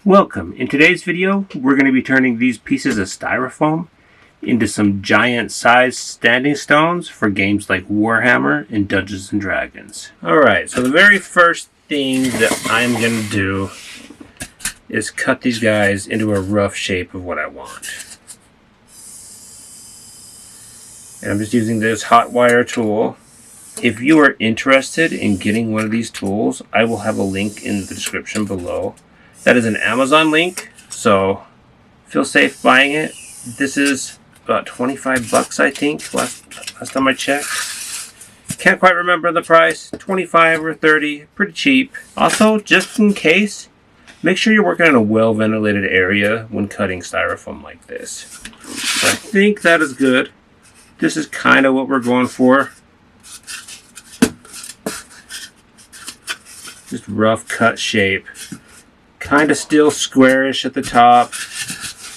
Welcome. In today's video, we're going to be turning these pieces of styrofoam into some giant sized standing stones for games like Warhammer and Dungeons and Dragons. Alright, so the very first thing that I'm going to do is cut these guys into a rough shape of what I want. And I'm just using this hot wire tool. If you are interested in getting one of these tools, I will have a link in the description below. That is an Amazon link, so feel safe buying it. This is about 25 bucks, I think, last time I checked. Can't quite remember the price, 25 or 30, pretty cheap. Also, just in case, make sure you're working in a well-ventilated area when cutting styrofoam like this. So I think that is good. This is kind of what we're going for. Just rough cut shape. Kind of still squarish at the top,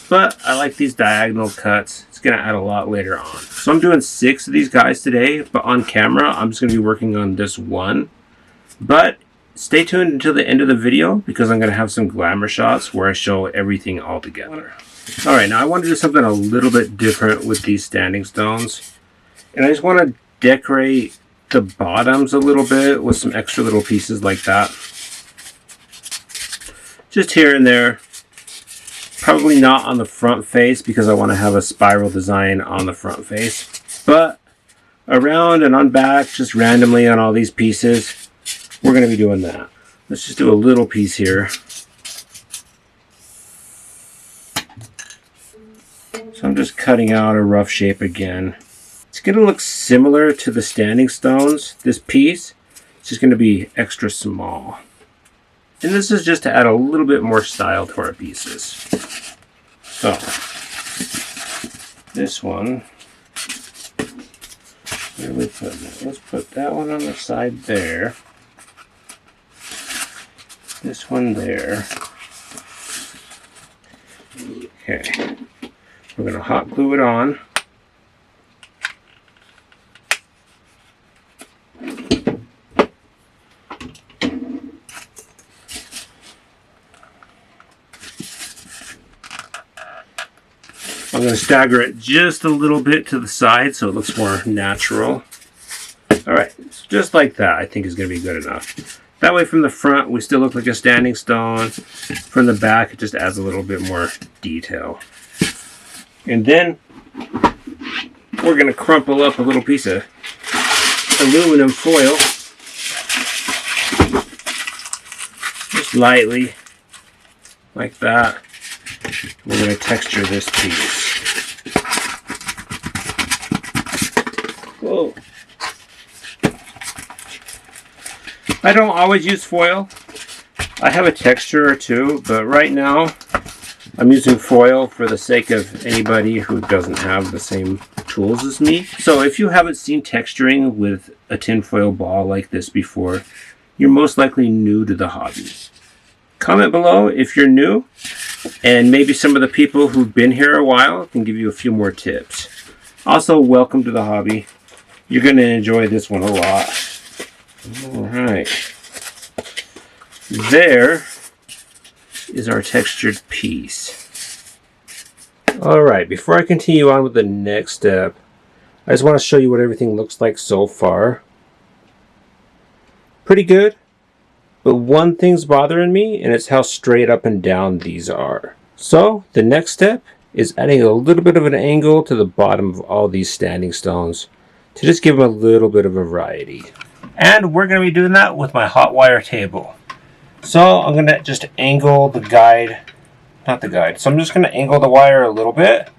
but I like these diagonal cuts. It's going to add a lot later on. So I'm doing 6 of these guys today, but on camera I'm just going to be working on this one. But stay tuned until the end of the video because I'm going to have some glamour shots where I show everything all together. Alright, now I want to do something a little bit different with these standing stones. And I just want to decorate the bottoms a little bit with some extra little pieces like that. Just here and there. Probably not on the front face because I want to have a spiral design on the front face. But around and on back, just randomly on all these pieces, we're going to be doing that. Let's just do a little piece here. So I'm just cutting out a rough shape again. It's going to look similar to the standing stones, this piece. It's just going to be extra small. And this is just to add a little bit more style to our pieces. So, this one, where are we putting it? Let's put that one on the side there. This one there. Okay. We're going to hot glue it on. I'm going to stagger it just a little bit to the side so it looks more natural. Alright, so just like that I think is going to be good enough. That way from the front we still look like a standing stone. From the back it just adds a little bit more detail. And then we're going to crumple up a little piece of aluminum foil. Just lightly, like that. We're going to texture this piece. Whoa. I don't always use foil. I have a texture or two, but right now I'm using foil for the sake of anybody who doesn't have the same tools as me. So if you haven't seen texturing with a tinfoil ball like this before, you're most likely new to the hobby. Comment below if you're new, and maybe some of the people who've been here a while can give you a few more tips. Also, welcome to the hobby. You're going to enjoy this one a lot. Alright. There is our textured piece. Alright, before I continue on with the next step, I just want to show you what everything looks like so far. Pretty good. But one thing's bothering me, and it's how straight up and down these are. So, the next step is adding a little bit of an angle to the bottom of all these standing stones to just give them a little bit of a variety. And we're going to be doing that with my hot wire table. So, I'm going to just angle the guide, so I'm just going to angle the wire a little bit.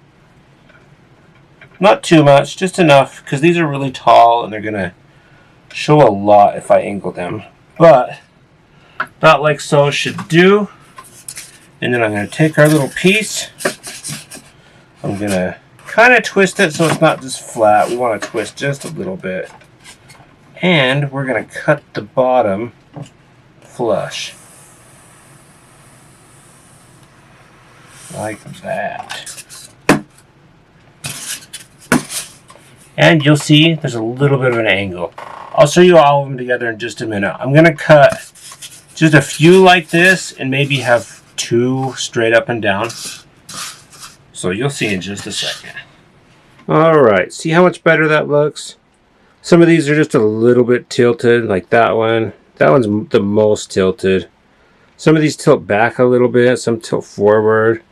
Not too much, just enough, because these are really tall and they're going to show a lot if I angle them. But about like so should do. And then I'm going to take our little piece. I'm going to kind of twist it so it's not just flat. We want to twist just a little bit. And we're going to cut the bottom flush. Like that. And you'll see there's a little bit of an angle. I'll show you all of them together in just a minute. I'm going to cut just a few like this and maybe have too straight up and down. So you'll see in just a second. Alright, see how much better that looks? Some of these are just a little bit tilted, like that one. That one's the most tilted. Some of these tilt back a little bit, some tilt forward.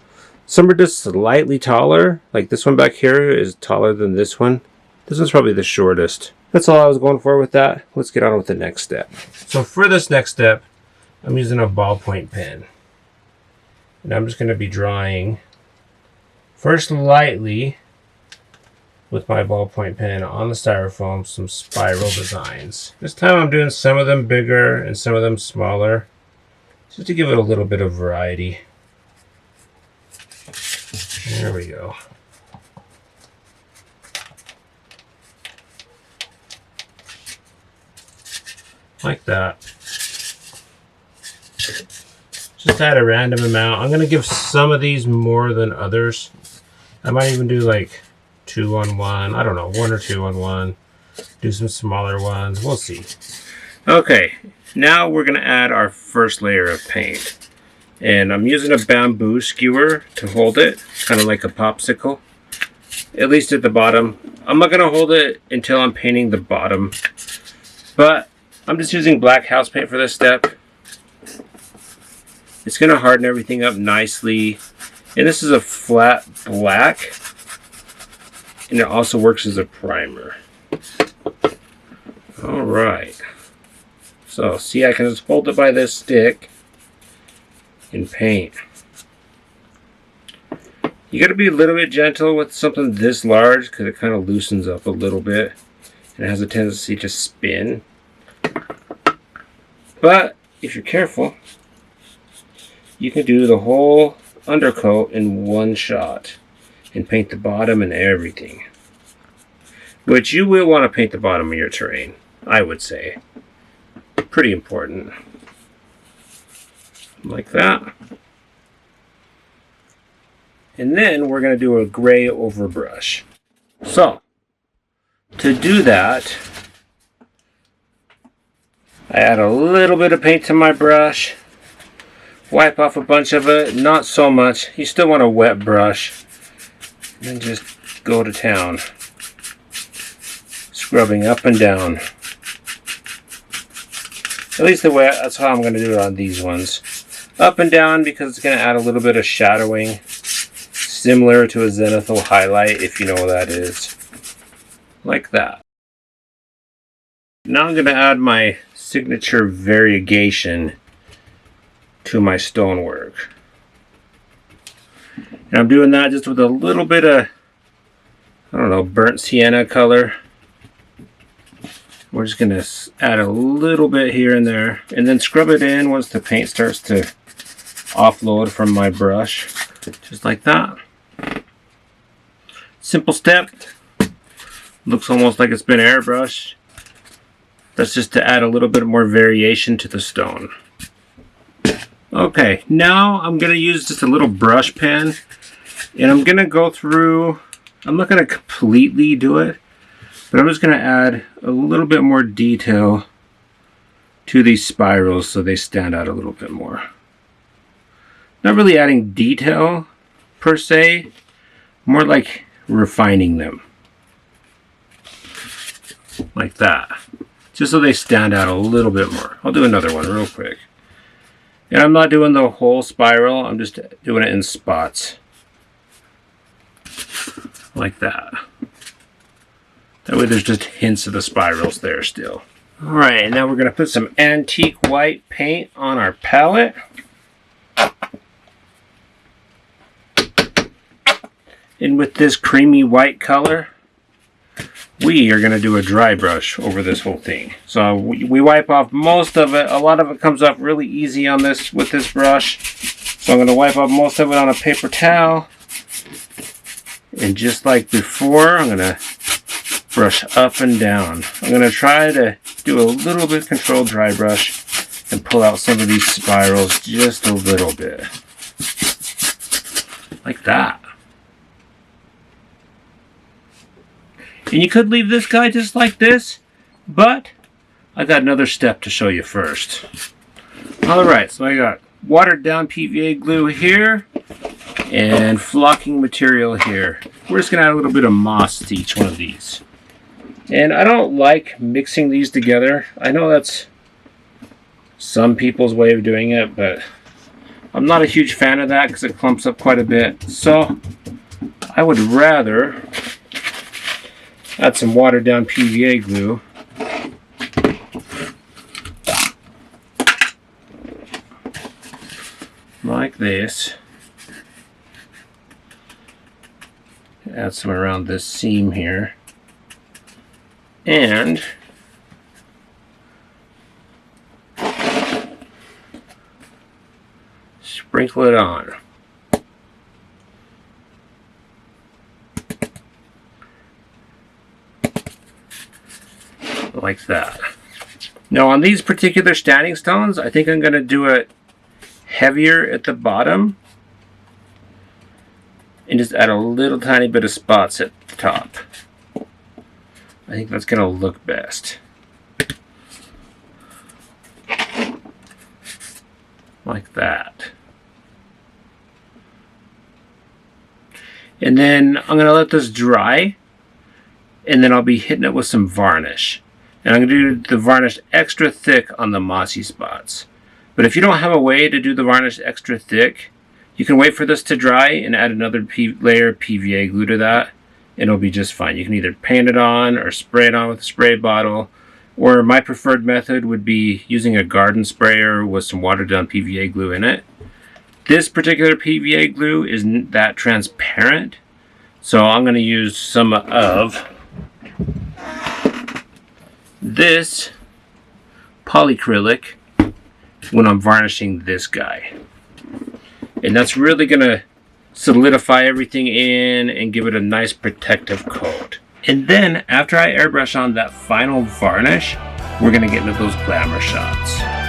Some are just slightly taller, like this one back here is taller than this one. This one's probably the shortest. That's all I was going for with that. Let's get on with the next step. So for this next step, I'm using a ballpoint pen. And I'm just going to be drawing first lightly with my ballpoint pen on the styrofoam some spiral designs. This time I'm doing some of them bigger and some of them smaller, just to give it a little bit of variety. There we go. Like that. Just add a random amount. I'm going to give some of these more than others. I might even do like 2 on 1. I don't know, 1 or 2 on 1. Do some smaller ones. We'll see. Okay, now we're going to add our first layer of paint. And I'm using a bamboo skewer to hold it, kind of like a popsicle. At least at the bottom. I'm not going to hold it until I'm painting the bottom. But I'm just using black house paint for this step. It's going to harden everything up nicely. And this is a flat black. And it also works as a primer. Alright. So, see, I can just hold it by this stick and paint. You got to be a little bit gentle with something this large because it kind of loosens up a little bit. And it has a tendency to spin. But, if you're careful, you can do the whole undercoat in one shot and paint the bottom and everything. Which you will want to paint the bottom of your terrain, I would say. Pretty important. Like that. And then we're going to do a gray overbrush. So, to do that, I add a little bit of paint to my brush. Wipe off a bunch of it, not so much. You still want a wet brush. And then just go to town. Scrubbing up and down. At least the way, that's how I'm going to do it on these ones. Up and down because it's going to add a little bit of shadowing. Similar to a zenithal highlight, if you know what that is. Like that. Now I'm going to add my signature variegation to my stonework. And I'm doing that just with a little bit of, I don't know, burnt sienna color. We're just going to add a little bit here and there, and then scrub it in once the paint starts to offload from my brush. Just like that. Simple step. Looks almost like it's been airbrushed. That's just to add a little bit more variation to the stone. Okay, now I'm going to use just a little brush pen, and I'm going to go through, I'm not going to completely do it, but I'm just going to add a little bit more detail to these spirals so they stand out a little bit more. Not really adding detail per se, more like refining them. Like that. Just so they stand out a little bit more. I'll do another one real quick. And I'm not doing the whole spiral, I'm just doing it in spots. Like that. That way there's just hints of the spirals there still. Alright, and now we're going to put some antique white paint on our palette. And with this creamy white color, we are going to do a dry brush over this whole thing. So we wipe off most of it. A lot of it comes off really easy on this with this brush. So I'm going to wipe off most of it on a paper towel. And just like before, I'm going to brush up and down. I'm going to try to do a little bit controlled dry brush and pull out some of these spirals just a little bit. Like that. And you could leave this guy just like this, but I got another step to show you first. Alright, so I got watered down PVA glue here and flocking material here. We're just going to add a little bit of moss to each one of these. And I don't like mixing these together. I know that's some people's way of doing it, but I'm not a huge fan of that because it clumps up quite a bit. So I would rather add some watered down PVA glue like this. Add some around this seam here. And sprinkle it on. Like that. Now on these particular standing stones, I think I'm going to do it heavier at the bottom and just add a little tiny bit of spots at the top. I think that's going to look best. Like that. And then I'm going to let this dry, and then I'll be hitting it with some varnish. And I'm going to do the varnish extra thick on the mossy spots. But if you don't have a way to do the varnish extra thick, you can wait for this to dry and add another layer of PVA glue to that, and it'll be just fine. You can either paint it on or spray it on with a spray bottle, or my preferred method would be using a garden sprayer with some watered down PVA glue in it. This particular PVA glue isn't that transparent, so I'm going to use some of this polyacrylic when I'm varnishing this guy. And that's really going to solidify everything in and give it a nice protective coat. And then after I airbrush on that final varnish, we're going to get into those glamour shots.